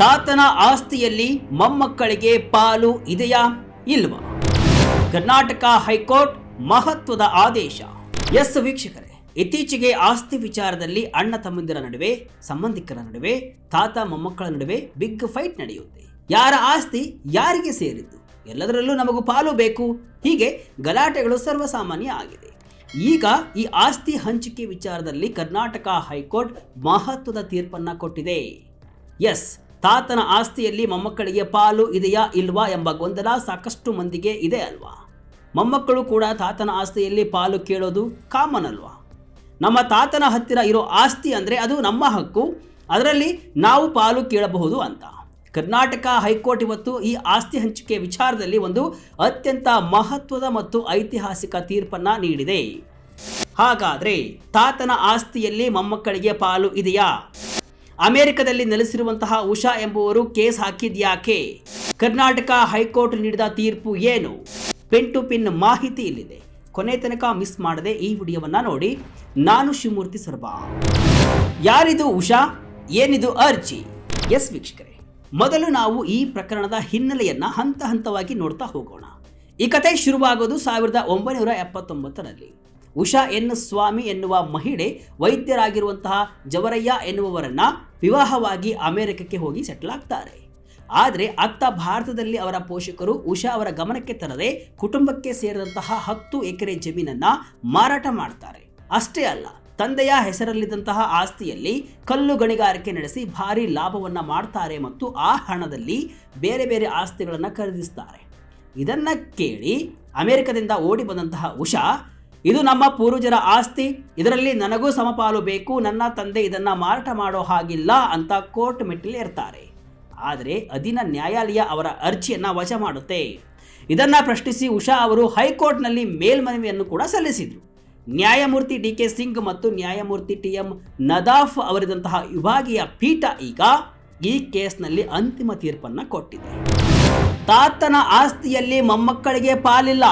ತಾತನ ಆಸ್ತಿಯಲ್ಲಿ ಮೊಮ್ಮಕ್ಕಳಿಗೆ ಪಾಲು ಇದೆಯಾ ಇಲ್ವಾ? ಕರ್ನಾಟಕ ಹೈಕೋರ್ಟ್ ಮಹತ್ವದ ಆದೇಶ. ಎಸ್ ವೀಕ್ಷಕರೇ, ಇತ್ತೀಚೆಗೆ ಆಸ್ತಿ ವಿಚಾರದಲ್ಲಿ ಅಣ್ಣ ತಮ್ಮಂದಿರ ನಡುವೆ, ಸಂಬಂಧಿಕರ ನಡುವೆ, ತಾತ ಮೊಮ್ಮಕ್ಕಳ ನಡುವೆ ಬಿಗ್ ಫೈಟ್ ನಡೆಯುತ್ತೆ. ಯಾರ ಆಸ್ತಿ ಯಾರಿಗೆ ಸೇರಿದ್ದು, ಎಲ್ಲದರಲ್ಲೂ ನಮಗೂ ಪಾಲು ಬೇಕು, ಹೀಗೆ ಗಲಾಟೆಗಳು ಸರ್ವಸಾಮಾನ್ಯ ಆಗಿದೆ. ಈಗ ಈ ಆಸ್ತಿ ಹಂಚಿಕೆ ವಿಚಾರದಲ್ಲಿ ಕರ್ನಾಟಕ ಹೈಕೋರ್ಟ್ ಮಹತ್ವದ ತೀರ್ಪನ್ನ ಕೊಟ್ಟಿದೆ. ಎಸ್, ತಾತನ ಆಸ್ತಿಯಲ್ಲಿ ಮೊಮ್ಮಕ್ಕಳಿಗೆ ಪಾಲು ಇದೆಯಾ ಇಲ್ವಾ ಎಂಬ ಗೊಂದಲ ಸಾಕಷ್ಟು ಮಂದಿಗೆ ಇದೆ ಅಲ್ವಾ? ಮೊಮ್ಮಕ್ಕಳು ಕೂಡ ತಾತನ ಆಸ್ತಿಯಲ್ಲಿ ಪಾಲು ಕೇಳೋದು ಕಾಮನ್ ಅಲ್ವಾ? ನಮ್ಮ ತಾತನ ಹತ್ತಿರ ಇರೋ ಆಸ್ತಿ ಅಂದರೆ ಅದು ನಮ್ಮ ಹಕ್ಕು, ಅದರಲ್ಲಿ ನಾವು ಪಾಲು ಕೇಳಬಹುದು ಅಂತ. ಕರ್ನಾಟಕ ಹೈಕೋರ್ಟ್ ಇವತ್ತು ಈ ಆಸ್ತಿ ಹಂಚಿಕೆ ವಿಚಾರದಲ್ಲಿ ಒಂದು ಅತ್ಯಂತ ಮಹತ್ವದ ಮತ್ತು ಐತಿಹಾಸಿಕ ತೀರ್ಪನ್ನ ನೀಡಿದೆ. ಹಾಗಾದ್ರೆ ತಾತನ ಆಸ್ತಿಯಲ್ಲಿ ಮೊಮ್ಮಕ್ಕಳಿಗೆ ಪಾಲು ಇದೆಯಾ? ಅಮೆರಿಕದಲ್ಲಿ ನೆಲೆಸಿರುವಂತಹ ಉಷಾ ಎಂಬುವರು ಕೇಸ್ ಹಾಕಿದ್ಯಾಕೆ? ಕರ್ನಾಟಕ ಹೈಕೋರ್ಟ್ ನೀಡಿದ ತೀರ್ಪು ಏನು? ಪಿನ್ ಟು ಪಿನ್ ಮಾಹಿತಿ ಇಲ್ಲಿದೆ. ಕೊನೆ ತನಕ ಮಿಸ್ ಮಾಡದೆ ಈ ವಿಡಿಯೋವನ್ನ ನೋಡಿ. ನಾನು ಶಿವಮೂರ್ತಿ ಸರ್ಬಾ. ಯಾರಿದು ಉಷಾ? ಏನಿದು ಅರ್ಜಿ? ಎಸ್ ವೀಕ್ಷಕರೇ, ಮೊದಲು ನಾವು ಈ ಪ್ರಕರಣದ ಹಿನ್ನೆಲೆಯನ್ನ ಹಂತ ಹಂತವಾಗಿ ನೋಡ್ತಾ ಹೋಗೋಣ. ಈ ಕಥೆ ಶುರುವಾಗೋದು 1979ರಲ್ಲಿ. ಉಷಾ ಎನ್ ಸ್ವಾಮಿ ಎನ್ನುವ ಮಹಿಳೆ ವೈದ್ಯರಾಗಿರುವಂತಹ ಜವರಯ್ಯ ಎನ್ನುವವರನ್ನ ವಿವಾಹವಾಗಿ ಅಮೆರಿಕಕ್ಕೆ ಹೋಗಿ ಸೆಟ್ಲ್ ಆಗ್ತಾರೆ. ಆದರೆ ಅತ್ತ ಭಾರತದಲ್ಲಿ ಅವರ ಪೋಷಕರು ಉಷಾ ಅವರ ಗಮನಕ್ಕೆ ತರದೆ ಕುಟುಂಬಕ್ಕೆ ಸೇರಿದಂತಹ 10 ಎಕರೆ ಜಮೀನನ್ನ ಮಾರಾಟ ಮಾಡ್ತಾರೆ. ಅಷ್ಟೇ ಅಲ್ಲ, ತಂದೆಯ ಹೆಸರಲ್ಲಿದ್ದಂತಹ ಆಸ್ತಿಯಲ್ಲಿ ಕಲ್ಲು ಗಣಿಗಾರಿಕೆ ನಡೆಸಿ ಭಾರಿ ಲಾಭವನ್ನ ಮಾಡ್ತಾರೆ ಮತ್ತು ಆ ಹಣದಲ್ಲಿ ಬೇರೆ ಬೇರೆ ಆಸ್ತಿಗಳನ್ನ ಖರೀದಿಸ್ತಾರೆ. ಇದನ್ನ ಕೇಳಿ ಅಮೆರಿಕದಿಂದ ಓಡಿ ಬಂದಂತಹ ಉಷಾ, ಇದು ನಮ್ಮ ಪೂರ್ವಜರ ಆಸ್ತಿ, ಇದರಲ್ಲಿ ನನಗೂ ಸಮಪಾಲು ಬೇಕು, ನನ್ನ ತಂದೆ ಇದನ್ನ ಮಾರಾಟ ಮಾಡೋ ಹಾಗಿಲ್ಲ ಅಂತ ಕೋರ್ಟ್ ಮೆಟ್ಟಿಲು ಏರ್ತಾರೆ. ಆದರೆ ಅಧೀನ ನ್ಯಾಯಾಲಯ ಅವರ ಅರ್ಜಿಯನ್ನ ವಜಾ ಮಾಡುತ್ತೆ. ಇದನ್ನ ಪ್ರಶ್ನಿಸಿ ಉಷಾ ಅವರು ಹೈಕೋರ್ಟ್ನಲ್ಲಿ ಮೇಲ್ಮನವಿಯನ್ನು ಕೂಡ ಸಲ್ಲಿಸಿದ್ರು. ನ್ಯಾಯಮೂರ್ತಿ ಡಿ.ಕೆ. ಸಿಂಗ್ ಮತ್ತು ನ್ಯಾಯಮೂರ್ತಿ ಟಿ.ಎಂ. ನದಾಫ್ ಅವರಿದ್ದಂತಹ ವಿಭಾಗೀಯ ಪೀಠ ಈಗ ಈ ಕೇಸ್ನಲ್ಲಿ ಅಂತಿಮ ತೀರ್ಪನ್ನ ಕೊಟ್ಟಿದೆ. ತಾತನ ಆಸ್ತಿಯಲ್ಲಿ ಮೊಮ್ಮಕ್ಕಳಿಗೆ ಪಾಲಿಲ್ಲ,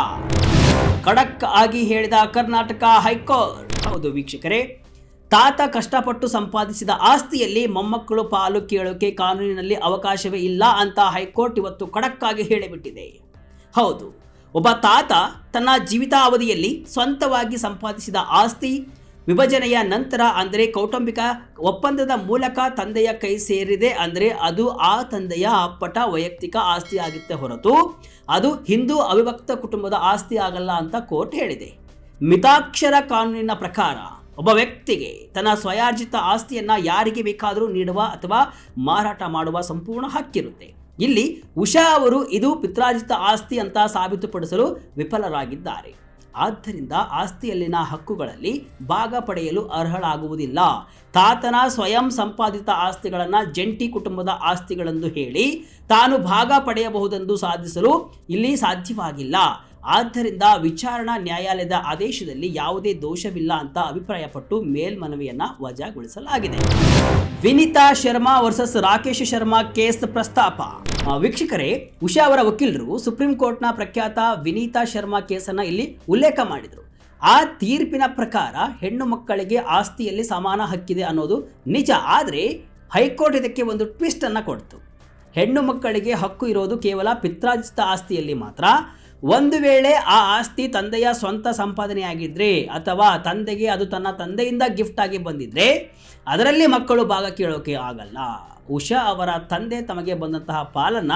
ಖಡಕ್ ಆಗಿ ಹೇಳಿದ ಕರ್ನಾಟಕ ಹೈಕೋರ್ಟ್. ಹೌದು ವೀಕ್ಷಕರೇ, ತಾತ ಕಷ್ಟಪಟ್ಟು ಸಂಪಾದಿಸಿದ ಆಸ್ತಿಯಲ್ಲಿ ಮೊಮ್ಮಕ್ಕಳು ಪಾಲು ಕೇಳೋಕೆ ಕಾನೂನಿನಲ್ಲಿ ಅವಕಾಶವೇ ಇಲ್ಲ ಅಂತ ಹೈಕೋರ್ಟ್ ಇವತ್ತು ಖಡಕ್ ಆಗಿ ಹೇಳಿಬಿಟ್ಟಿದೆ. ಹೌದು, ಒಬ್ಬ ತಾತ ತನ್ನ ಜೀವಿತಾವಧಿಯಲ್ಲಿ ಸ್ವಂತವಾಗಿ ಸಂಪಾದಿಸಿದ ಆಸ್ತಿ ವಿಭಜನೆಯ ನಂತರ ಅಂದರೆ ಕೌಟುಂಬಿಕ ಒಪ್ಪಂದದ ಮೂಲಕ ತಂದೆಯ ಕೈ ಸೇರಿದೆ ಅಂದರೆ ಅದು ಆ ತಂದೆಯ ಅಪ್ಪಟ ವೈಯಕ್ತಿಕ ಆಸ್ತಿ ಆಗಿತ್ತೆ ಹೊರತು ಅದು ಹಿಂದೂ ಅವಿಭಕ್ತ ಕುಟುಂಬದ ಆಸ್ತಿ ಆಗಲ್ಲ ಅಂತ ಕೋರ್ಟ್ ಹೇಳಿದೆ. ಮಿತಾಕ್ಷರ ಕಾನೂನಿನ ಪ್ರಕಾರ ಒಬ್ಬ ವ್ಯಕ್ತಿಗೆ ತನ್ನ ಸ್ವಯಾರ್ಜಿತ ಆಸ್ತಿಯನ್ನ ಯಾರಿಗೆ ಬೇಕಾದರೂ ನೀಡುವ ಅಥವಾ ಮಾರಾಟ ಮಾಡುವ ಸಂಪೂರ್ಣ ಹಕ್ಕಿರುತ್ತೆ. ಇಲ್ಲಿ ಉಷಾ ಅವರು ಇದು ಪಿತ್ರಾರ್ಜಿತ ಆಸ್ತಿ ಅಂತ ಸಾಬೀತುಪಡಿಸಲು ವಿಫಲರಾಗಿದ್ದಾರೆ. ಆದ್ದರಿಂದ ಆಸ್ತಿಯಲ್ಲಿನ ಹಕ್ಕುಗಳಲ್ಲಿ ಭಾಗ ಪಡೆಯಲು ಅರ್ಹಳಾಗುವುದಿಲ್ಲ. ತಾತನ ಸ್ವಯಂ ಸಂಪಾದಿತ ಆಸ್ತಿಗಳನ್ನು ಜಂಟಿ ಕುಟುಂಬದ ಆಸ್ತಿಗಳೆಂದು ಹೇಳಿ ತಾನು ಭಾಗ ಪಡೆಯಬಹುದೆಂದು ಸಾಧಿಸಲು ಇಲ್ಲಿ ಸಾಧ್ಯವಾಗಿಲ್ಲ. ಆದ್ದರಿಂದ ವಿಚಾರಣಾ ನ್ಯಾಯಾಲಯದ ಆದೇಶದಲ್ಲಿ ಯಾವುದೇ ದೋಷವಿಲ್ಲ ಅಂತ ಅಭಿಪ್ರಾಯಪಟ್ಟು ಮೇಲ್ಮನವಿಯನ್ನ ವಜಾಗೊಳಿಸಲಾಗಿದೆ. ವಿನೀತಾ ಶರ್ಮಾ ವರ್ಸಸ್ ರಾಕೇಶ್ ಶರ್ಮಾ ಕೇಸ್ ಪ್ರಸ್ತಾಪ. ವೀಕ್ಷಕರೇ, ಉಷಾ ಅವರ ವಕೀಲರು ಸುಪ್ರೀಂ ಕೋರ್ಟ್ನ ಪ್ರಖ್ಯಾತ ವಿನೀತಾ ಶರ್ಮಾ ಕೇಸನ್ನ ಇಲ್ಲಿ ಉಲ್ಲೇಖ ಮಾಡಿದರು. ಆ ತೀರ್ಪಿನ ಪ್ರಕಾರ ಹೆಣ್ಣು ಮಕ್ಕಳಿಗೆ ಆಸ್ತಿಯಲ್ಲಿ ಸಮಾನ ಹಕ್ಕಿದೆ ಅನ್ನೋದು ನಿಜ. ಆದರೆ ಹೈಕೋರ್ಟ್ ಇದಕ್ಕೆ ಒಂದು ಟ್ವಿಸ್ಟ್ ಅನ್ನ ಕೊಡ್ತು. ಹೆಣ್ಣು ಮಕ್ಕಳಿಗೆ ಹಕ್ಕು ಇರೋದು ಕೇವಲ ಪಿತ್ರಾರ್ಜಿತ ಆಸ್ತಿಯಲ್ಲಿ ಮಾತ್ರ. ಒಂದು ವೇಳೆ ಆ ಆಸ್ತಿ ತಂದೆಯ ಸ್ವಂತ ಸಂಪಾದನೆಯಾಗಿದ್ರೆ ಅಥವಾ ತಂದೆಗೆ ಅದು ತನ್ನ ತಂದೆಯಿಂದ ಗಿಫ್ಟ್ ಆಗಿ ಬಂದಿದ್ರೆ ಅದರಲ್ಲಿ ಮಕ್ಕಳು ಭಾಗ ಕೇಳೋಕೆ ಆಗಲ್ಲ. ಉಷಾ ಅವರ ತಂದೆ ತಮಗೆ ಬಂದಂತಹ ಪಾಲನ್ನ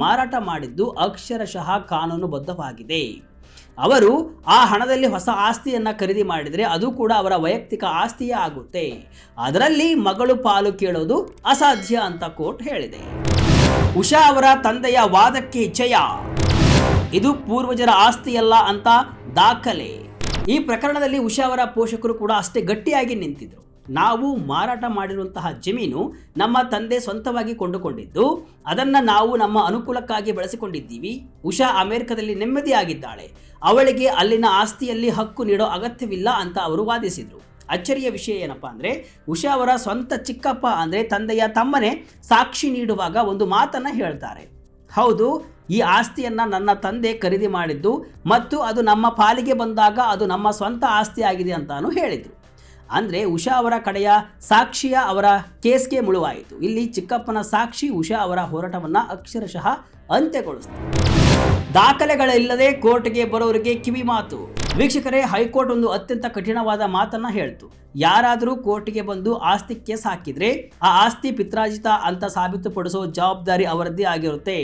ಮಾರಾಟ ಮಾಡಿದ್ದು ಅಕ್ಷರಶಃ ಕಾನೂನುಬದ್ಧವಾಗಿದೆ. ಅವರು ಆ ಹಣದಲ್ಲಿ ಹೊಸ ಆಸ್ತಿಯನ್ನ ಖರೀದಿ ಮಾಡಿದರೆ ಅದು ಕೂಡ ಅವರ ವೈಯಕ್ತಿಕ ಆಸ್ತಿಯೇ ಆಗುತ್ತೆ. ಅದರಲ್ಲಿ ಮಗಳು ಪಾಲು ಕೇಳೋದು ಅಸಾಧ್ಯ ಅಂತ ಕೋರ್ಟ್ ಹೇಳಿದೆ. ಉಷಾ ಅವರ ತಂದೆಯ ವಾದಕ್ಕೆ ಜಯ. ಇದು ಪೂರ್ವಜರ ಆಸ್ತಿಯಲ್ಲ ಅಂತ ದಾಖಲೆ. ಈ ಪ್ರಕರಣದಲ್ಲಿ ಉಷಾ ಅವರ ಪೋಷಕರು ಕೂಡ ಅಷ್ಟೇ ಗಟ್ಟಿಯಾಗಿ ನಿಂತಿದ್ರು. ನಾವು ಮಾರಾಟ ಮಾಡಿರುವಂತಹ ಜಮೀನು ನಮ್ಮ ತಂದೆ ಸ್ವಂತವಾಗಿ ಕೊಂಡುಕೊಂಡಿದ್ದು ಅದನ್ನು ನಾವು ನಮ್ಮ ಅನುಕೂಲಕ್ಕಾಗಿ ಬಳಸಿಕೊಂಡಿದ್ದೀವಿ. ಉಷಾ ಅಮೆರಿಕದಲ್ಲಿ ನೆಮ್ಮದಿಯಾಗಿದ್ದಾಳೆ, ಅವಳಿಗೆ ಅಲ್ಲಿನ ಆಸ್ತಿಯಲ್ಲಿ ಹಕ್ಕು ನೀಡೋ ಅಗತ್ಯವಿಲ್ಲ ಅಂತ ಅವರು ವಾದಿಸಿದ್ರು. ಅಚ್ಚರಿಯ ವಿಷಯ ಏನಪ್ಪಾ ಅಂದರೆ, ಉಷಾ ಅವರ ಸ್ವಂತ ಚಿಕ್ಕಪ್ಪ ಅಂದರೆ ತಂದೆಯ ತಮ್ಮನೇ ಸಾಕ್ಷಿ ನೀಡುವಾಗ ಒಂದು ಮಾತನ್ನು ಹೇಳ್ತಾರೆ. ಹೌದು, ಈ ಆಸ್ತಿಯನ್ನು ನನ್ನ ತಂದೆ ಖರೀದಿ ಮಾಡಿದ್ದು ಮತ್ತು ಅದು ನಮ್ಮ ಪಾಲಿಗೆ ಬಂದಾಗ ಅದು ನಮ್ಮ ಸ್ವಂತ ಆಸ್ತಿ ಆಗಿದೆ ಅಂತಾನು ಹೇಳಿದರು. ಅಂದರೆ ಉಷಾ ಅವರ ಕಡೆಯ ಸಾಕ್ಷಿಯ ಅವರ ಕೇಸ್ಗೆ ಮುಳುವಾಯಿತು. ಇಲ್ಲಿ ಚಿಕ್ಕಪ್ಪನ ಸಾಕ್ಷಿ ಉಷಾ ಅವರ ಹೋರಾಟವನ್ನು ಅಕ್ಷರಶಃ ಅಂತ್ಯಗೊಳಿಸಿತು. ದಾಖಲೆಗಳಿಲ್ಲದೆ ಕೋರ್ಟ್ಗೆ ಬರೋರಿಗೆ ಕಿವಿ ಮಾತು. ವೀಕ್ಷಕರೇ, ಹೈಕೋರ್ಟ್ ಒಂದು ಅತ್ಯಂತ ಕಠಿಣವಾದ ಮಾತನ್ನ ಹೇಳ್ತು. ಯಾರಾದರೂ ಕೋರ್ಟ್ಗೆ ಬಂದು ಆಸ್ತಿ ಕೇಸ್ ಹಾಕಿದ್ರೆ ಆ ಆಸ್ತಿ ಪಿತ್ರಾರ್ಜಿತ ಅಂತ ಸಾಬೀತುಪಡಿಸೋ ಜವಾಬ್ದಾರಿ ಅವರದ್ದೇ ಆಗಿರುತ್ತೆ.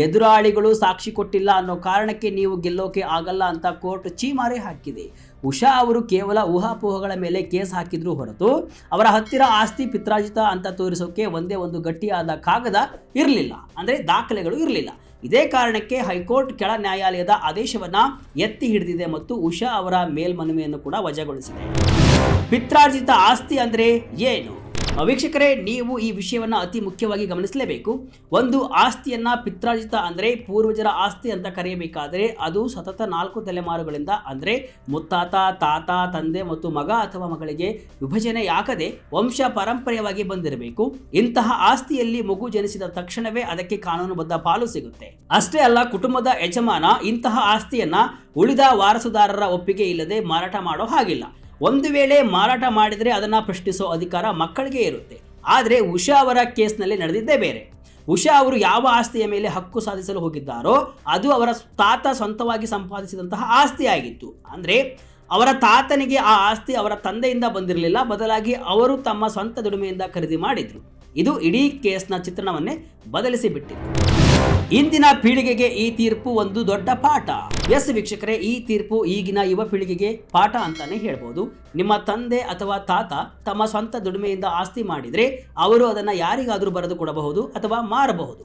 ಎದುರಾಳಿಗಳು ಸಾಕ್ಷಿ ಕೊಟ್ಟಿಲ್ಲ ಅನ್ನೋ ಕಾರಣಕ್ಕೆ ನೀವು ಗೆಲ್ಲೋಕೆ ಆಗಲ್ಲ ಅಂತ ಕೋರ್ಟ್ ಚೀಮಾರಿ ಹಾಕಿದೆ. ಉಷಾ ಅವರು ಕೇವಲ ಊಹಾಪೋಹಗಳ ಮೇಲೆ ಕೇಸ್ ಹಾಕಿದ್ರು ಹೊರತು ಅವರ ಹತ್ತಿರ ಆಸ್ತಿ ಪಿತ್ರಾರ್ಜಿತ ಅಂತ ತೋರಿಸೋಕೆ ಒಂದೇ ಒಂದು ಗಟ್ಟಿಯಾದ ಕಾಗದ ಇರಲಿಲ್ಲ, ಅಂದರೆ ದಾಖಲೆಗಳು ಇರಲಿಲ್ಲ. ಇದೇ ಕಾರಣಕ್ಕೆ ಹೈಕೋರ್ಟ್ ಕೆಳ ನ್ಯಾಯಾಲಯದ ಆದೇಶವನ್ನ ಎತ್ತಿ ಹಿಡಿದಿದೆ ಮತ್ತು ಉಷಾ ಅವರ ಮೇಲ್ಮನವಿಯನ್ನು ಕೂಡ ವಜಾಗೊಳಿಸಿದೆ. ಪಿತ್ರಾರ್ಜಿತ ಆಸ್ತಿ ಅಂದ್ರೆ ಏನು? ವೀಕ್ಷಕರೇ, ನೀವು ಈ ವಿಷಯವನ್ನ ಅತಿ ಮುಖ್ಯವಾಗಿ ಗಮನಿಸಲೇಬೇಕು. ಒಂದು ಆಸ್ತಿಯನ್ನ ಪಿತ್ರಾರ್ಜಿತ ಅಂದ್ರೆ ಪೂರ್ವಜರ ಆಸ್ತಿ ಅಂತ ಕರೆಯಬೇಕಾದರೆ ಅದು ಸತತ 4 ತಲೆಮಾರುಗಳಿಂದ ಅಂದ್ರೆ ಮುತ್ತಾತ, ತಾತ, ತಂದೆ ಮತ್ತು ಮಗ ಅಥವಾ ಮಗಳಿಗೆ ವಿಭಜನೆಯಾಗದೆ ವಂಶ ಪಾರಂಪರ್ಯವಾಗಿ ಬಂದಿರಬೇಕು. ಇಂತಹ ಆಸ್ತಿಯಲ್ಲಿ ಮಗು ಜನಿಸಿದ ತಕ್ಷಣವೇ ಅದಕ್ಕೆ ಕಾನೂನುಬದ್ಧ ಪಾಲು ಸಿಗುತ್ತೆ. ಅಷ್ಟೇ ಅಲ್ಲ, ಕುಟುಂಬದ ಯಜಮಾನ ಇಂತಹ ಆಸ್ತಿಯನ್ನ ಉಳಿದ ವಾರಸುದಾರರ ಒಪ್ಪಿಗೆ ಇಲ್ಲದೆ ಮಾರಾಟ ಮಾಡೋ ಹಾಗಿಲ್ಲ. ಒಂದು ವೇಳೆ ಮಾರಾಟ ಮಾಡಿದರೆ ಅದನ್ನು ಪ್ರಶ್ನಿಸೋ ಅಧಿಕಾರ ಮಕ್ಕಳಿಗೆ ಇರುತ್ತೆ. ಆದರೆ ಉಷಾ ಅವರ ಕೇಸ್ನಲ್ಲಿ ನಡೆದಿದ್ದೇ ಬೇರೆ. ಉಷಾ ಅವರು ಯಾವ ಆಸ್ತಿಯ ಮೇಲೆ ಹಕ್ಕು ಸಾಧಿಸಲು ಹೋಗಿದ್ದಾರೋ ಅದು ಅವರ ತಾತ ಸ್ವಂತವಾಗಿ ಸಂಪಾದಿಸಿದಂತಹ ಆಸ್ತಿ ಆಗಿತ್ತು. ಅಂದರೆ ಅವರ ತಾತನಿಗೆ ಆ ಆಸ್ತಿ ಅವರ ತಂದೆಯಿಂದ ಬಂದಿರಲಿಲ್ಲ, ಬದಲಾಗಿ ಅವರು ತಮ್ಮ ಸ್ವಂತ ದುಡಿಮೆಯಿಂದ ಖರೀದಿ ಮಾಡಿದ್ರು. ಇದು ಇಡೀ ಕೇಸ್ನ ಚಿತ್ರಣವನ್ನೇ ಬದಲಿಸಿ ಬಿಟ್ಟಿತ್ತು. ಇಂದಿನ ಪೀಳಿಗೆಗೆ ಈ ತೀರ್ಪು ಒಂದು ದೊಡ್ಡ ಪಾಠ. ಎಸ್ ವೀಕ್ಷಕರೇ, ಈ ತೀರ್ಪು ಈಗಿನ ಯುವ ಪೀಳಿಗೆಗೆ ಪಾಠ ಅಂತಾನೆ ಹೇಳ್ಬೋದು. ನಿಮ್ಮ ತಂದೆ ಅಥವಾ ತಾತ ತಮ್ಮ ಸ್ವಂತ ದುಡಿಮೆಯಿಂದ ಆಸ್ತಿ ಮಾಡಿದ್ರೆ ಅವರು ಅದನ್ನ ಯಾರಿಗಾದ್ರೂ ಬರೆದು ಕೊಡಬಹುದು ಅಥವಾ ಮಾರಬಹುದು.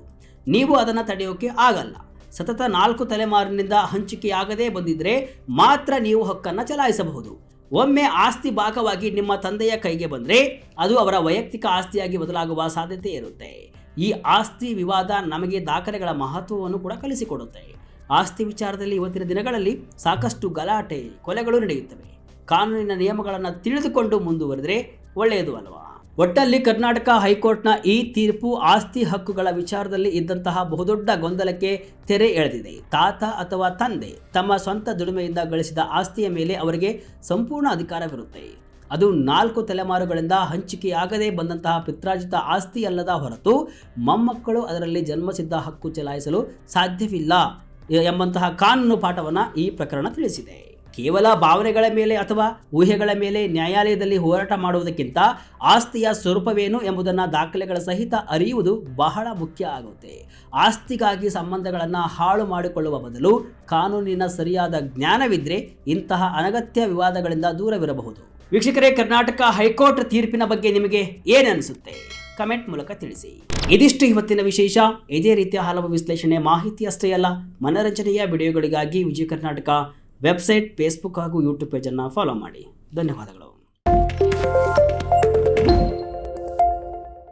ನೀವು ಅದನ್ನ ತಡೆಯೋಕೆ ಆಗಲ್ಲ. ಸತತ 4 ತಲೆಮಾರಿನಿಂದ ಹಂಚಿಕೆಯಾಗದೇ ಬಂದಿದ್ರೆ ಮಾತ್ರ ನೀವು ಹಕ್ಕನ್ನು ಚಲಾಯಿಸಬಹುದು. ಒಮ್ಮೆ ಆಸ್ತಿ ಭಾಗವಾಗಿ ನಿಮ್ಮ ತಂದೆಯ ಕೈಗೆ ಬಂದರೆ ಅದು ಅವರ ವೈಯಕ್ತಿಕ ಆಸ್ತಿಯಾಗಿ ಬದಲಾಗುವ ಸಾಧ್ಯತೆ ಇರುತ್ತೆ. ಈ ಆಸ್ತಿ ವಿವಾದ ನಮಗೆ ದಾಖಲೆಗಳ ಮಹತ್ವವನ್ನು ಕೂಡ ಕಲಿಸಿಕೊಡುತ್ತೆ. ಆಸ್ತಿ ವಿಚಾರದಲ್ಲಿ ಇವತ್ತಿನ ದಿನಗಳಲ್ಲಿ ಸಾಕಷ್ಟು ಗಲಾಟೆ, ಕೊಲೆಗಳು ನಡೆಯುತ್ತವೆ. ಕಾನೂನಿನ ನಿಯಮಗಳನ್ನು ತಿಳಿದುಕೊಂಡು ಮುಂದುವರೆದರೆ ಒಳ್ಳೆಯದು ಅಲ್ವಾ? ಒಟ್ಟಲ್ಲಿ ಕರ್ನಾಟಕ ಹೈಕೋರ್ಟ್ನ ಈ ತೀರ್ಪು ಆಸ್ತಿ ಹಕ್ಕುಗಳ ವಿಚಾರದಲ್ಲಿ ಇದ್ದಂತಹ ಬಹುದೊಡ್ಡ ಗೊಂದಲಕ್ಕೆ ತೆರೆ ಎಳೆದಿದೆ. ತಾತ ಅಥವಾ ತಂದೆ ತಮ್ಮ ಸ್ವಂತ ದುಡಿಮೆಯಿಂದ ಗಳಿಸಿದ ಆಸ್ತಿಯ ಮೇಲೆ ಅವರಿಗೆ ಸಂಪೂರ್ಣ ಅಧಿಕಾರವಿರುತ್ತೆ. ಅದು 4 ತಲೆಮಾರುಗಳಿಂದ ಹಂಚಿಕೆಯಾಗದೇ ಬಂದಂತಹ ಪಿತ್ರಾರ್ಜಿತ ಆಸ್ತಿ ಅಲ್ಲದ ಹೊರತು ಮೊಮ್ಮಕ್ಕಳು ಅದರಲ್ಲಿ ಜನ್ಮಸಿದ್ಧ ಹಕ್ಕು ಚಲಾಯಿಸಲು ಸಾಧ್ಯವಿಲ್ಲ ಎಂಬಂತಹ ಕಾನೂನು ಪಾಠವನ್ನು ಈ ಪ್ರಕರಣ ತಿಳಿಸಿದೆ. ಕೇವಲ ಭಾವನೆಗಳ ಮೇಲೆ ಅಥವಾ ಊಹೆಗಳ ಮೇಲೆ ನ್ಯಾಯಾಲಯದಲ್ಲಿ ಹೋರಾಟ ಮಾಡುವುದಕ್ಕಿಂತ ಆಸ್ತಿಯ ಸ್ವರೂಪವೇನು ಎಂಬುದನ್ನು ದಾಖಲೆಗಳ ಸಹಿತ ಅರಿಯುವುದು ಬಹಳ ಮುಖ್ಯ ಆಗುತ್ತೆ. ಆಸ್ತಿಗಾಗಿ ಸಂಬಂಧಗಳನ್ನು ಹಾಳು ಮಾಡಿಕೊಳ್ಳುವ ಬದಲು ಕಾನೂನಿನ ಸರಿಯಾದ ಜ್ಞಾನವಿದ್ದರೆ ಇಂತಹ ಅನಗತ್ಯ ವಿವಾದಗಳಿಂದ ದೂರವಿರಬಹುದು. ವೀಕ್ಷಕರೇ, ಕರ್ನಾಟಕ ಹೈಕೋರ್ಟ್ ತೀರ್ಪಿನ ಬಗ್ಗೆ ನಿಮಗೆ ಏನನಿಸುತ್ತೆ? ಕಮೆಂಟ್ ಮೂಲಕ ತಿಳಿಸಿ. ಇದಿಷ್ಟು ಇವತ್ತಿನ ವಿಶೇಷ. ಇದೇ ರೀತಿಯ ಹಲವು ವಿಶ್ಲೇಷಣೆ, ಮಾಹಿತಿ ಅಷ್ಟೇ ಅಲ್ಲ, ಮನರಂಜನೆಯ ವಿಡಿಯೋಗಳಿಗಾಗಿ ವಿಜಯ ಕರ್ನಾಟಕ ವೆಬ್ಸೈಟ್, ಫೇಸ್ಬುಕ್ ಹಾಗೂ ಯೂಟ್ಯೂಬ್ ಪೇಜನ್ನು ಫಾಲೋ ಮಾಡಿ. ಧನ್ಯವಾದಗಳು.